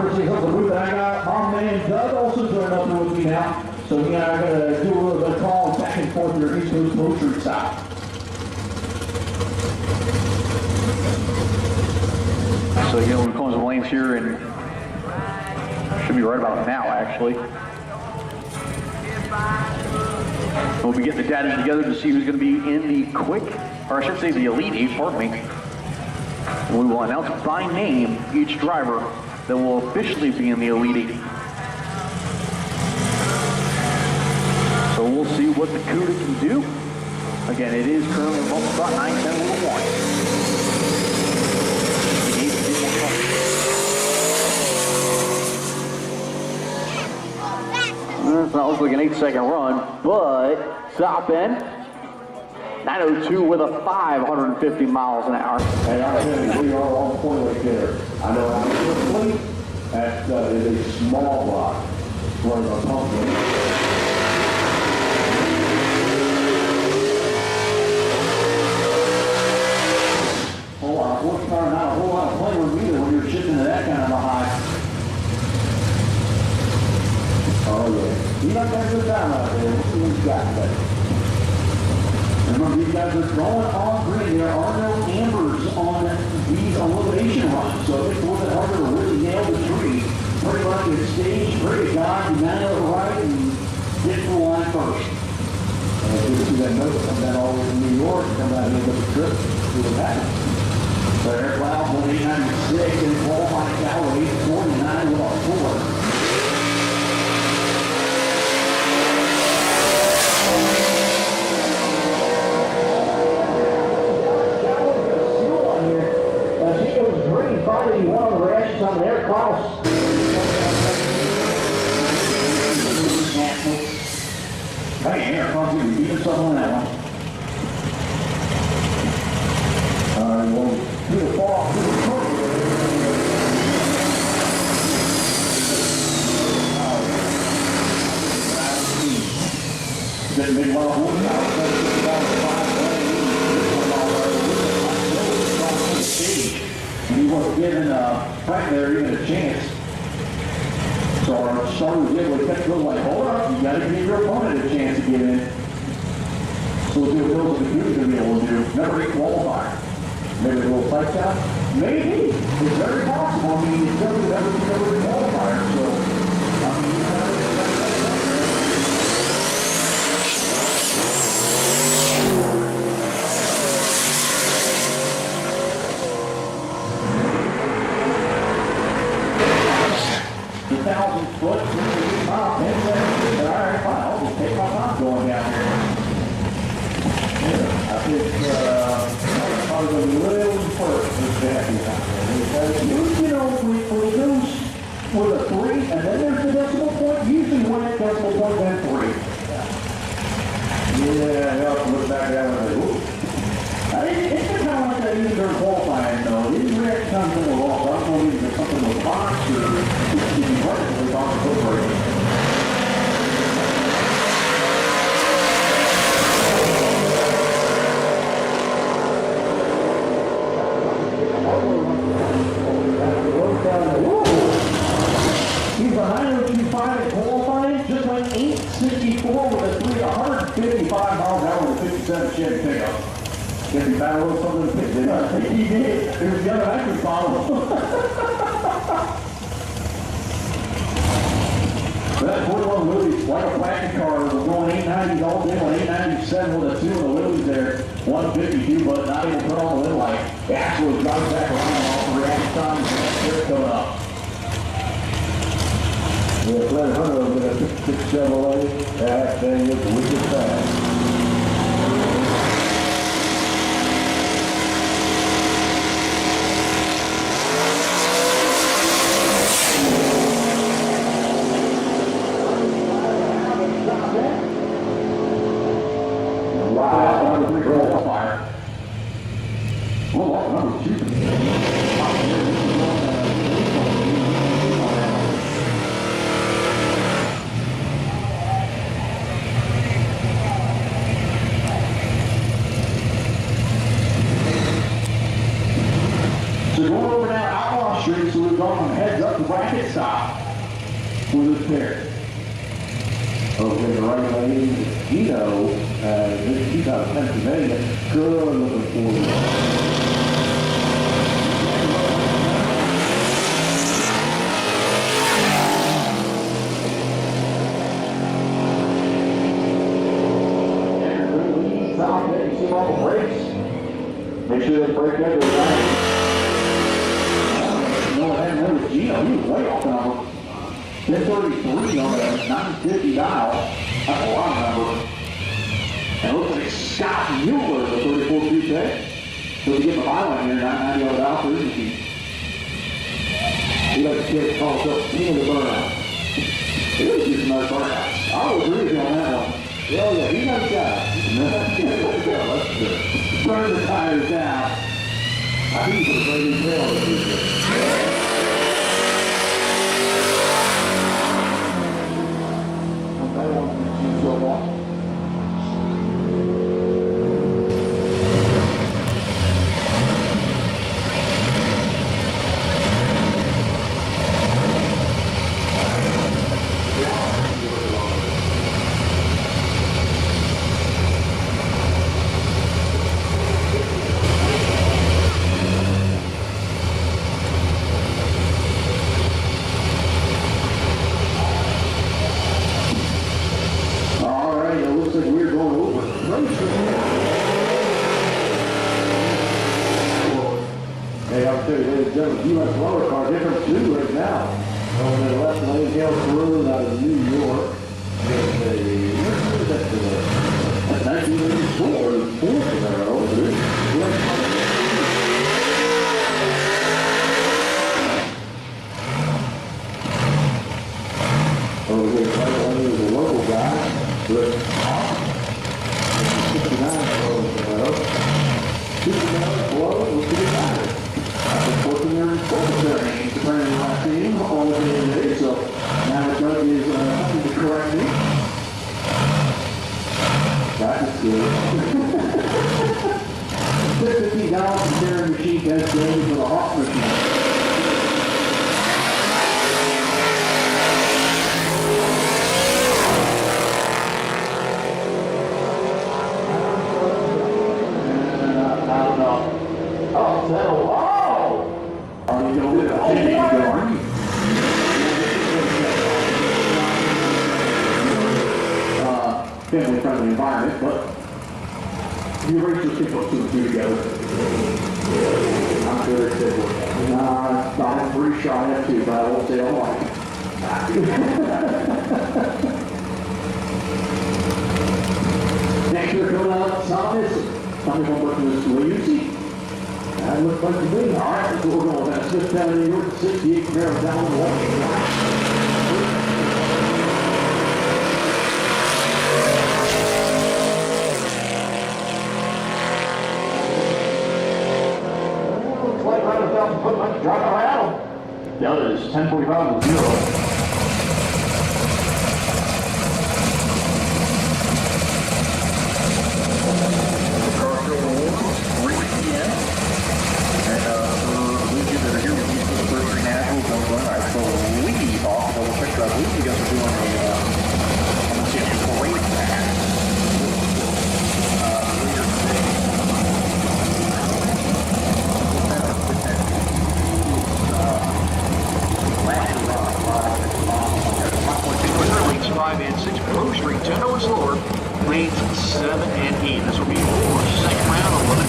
courtesy of the booth. I got my man Doug also joining up here with me now. So we are going to do a little bit of call back and forth here East Coast Motor style. So, you know, we're calling some lanes here, and should be right about now, actually. We'll be getting the data together to see who's going to be in the quick, or I should say the Elite 8, pardon me. And we will announce by name each driver that will officially be in the Elite 8. So we'll see what the CUDA can do. Again, it is currently almost about 9-10-1. It's not looking like an 8-second run, but South Bend, 902 with a 550 miles an hour. Hey, I tell you, we are on point right there. I know how quickly that is a small block for the pumpkin. Whole lot of horsepower, not a whole lot of play with either when you're shifting to that kind of a high. Oh yeah, you got that good time out there. We'll see what you got today. Remember, these guys are going on green. There are no ambers on these elimination runs, so it's worth it harder to really nail the tree. Pretty much it's stage pretty gone, nail it right, and get to the line first. And if you see that note come down all the way to New York, come out here with the trip, see what happens. So Eric Lau, 1,896, and qualifying Callaway, 49 with a 4. Finally, one of the reactions on their cross. Hey, Eric, I'll give you even something on that one. We'll do the fall off to the front. Didn't make one of and he wasn't giving Frank there even a chance. So our starter was able to catch Bill like, hold up, you got to give your opponent a chance to get in. So we'll see what Bill's going to be able to do. Number 8 qualifier. Maybe a little fight down? Maybe. It's very possible. I mean, he's never been qualifier. So, I mean, foot, top, and then, all right, fine, I'll just take my time going down here. Yeah, I think, I was a little first with Jackie because, you know, when it goes with a 3, and then there's the decimal point, usually when that decimal point, then 3. Yeah, I have to look back at that one and say, ooh. It's kind of like that even during qualifying, though. These reaction times in the law, so I don't know if there's something with box or it's practically on the foot brake. He's a 902.5 at qualifying, just went 864 with a 155 miles an hour with a 57 Chevy pickup. Guess he found a little something to pick, didn't I? He did. It was the other actually followed. That 41 Willys, like a plastic car, was going 890s all day on 897 with a 2 of the Willys there. 152, but not able to put on the little light. Actually drives back around off the reaction time, and that's coming up. Yeah, Fred Hunter with a 56 Chevrolet. That thing is wicked fast. pit stop for this pair. Over in the right lane, Gino, he's out of Pennsylvania. Good looking for you. Stop it, you see all the brakes. Make sure they brake every time. No, I hadn't noticed Gino, he was way off number. 1033 on the 950 dial. That's a lot of number. And it looks like Scott Mueller, the 34 Tuesday. So we get the highline here, 990 on the dial for his machine. He likes to get called himself King of the Burnout. It was just another burnout. I would agree with you on that one. Oh yeah, he knows that. Let's burn the tires down. I think he's a great tail. Hey, I'll tell you, ladies and gentlemen, U.S. Motor Car, different too right now. On the left lane, Gail Carew out of New York. That's 1984, the fourth Camaro. Over here, right one is a local guy. With 69 Camaro. Two Camaros below with the guy. I've been putting their names to bring in my team all the day today, so now the judge is having to correct me. That is good. $50 for sharing machine test daily for the Hawk machine. Family friendly environment, but you race your kick up two and two together. I'm sure it's different. I'm 3 shy of 2, but I won't say all right. Next year coming out, Thomas going to work in this Lucy. That looks like to be. All right, that's what we're going with. That's just down in New York, 68 Camaro down the wall. Drop around. The other is 1045 with 0. The car's still rolling. 3 p.m. And weekends that are here, we're using the first three nationals. Don't run. I believe off the double picture. I believe you guys are doing a great match. Lanes 5 and 6, Grove Street, 10 is lower. Lanes 7 and 8. This will be your second round of 11.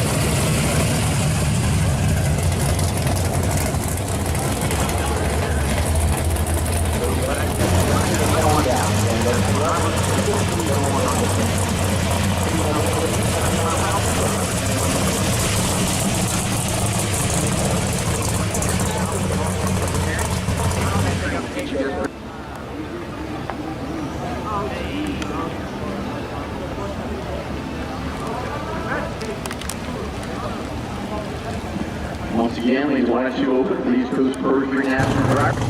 Once again, lanes 1 and 2 open for the East Coast First Three National Drivers.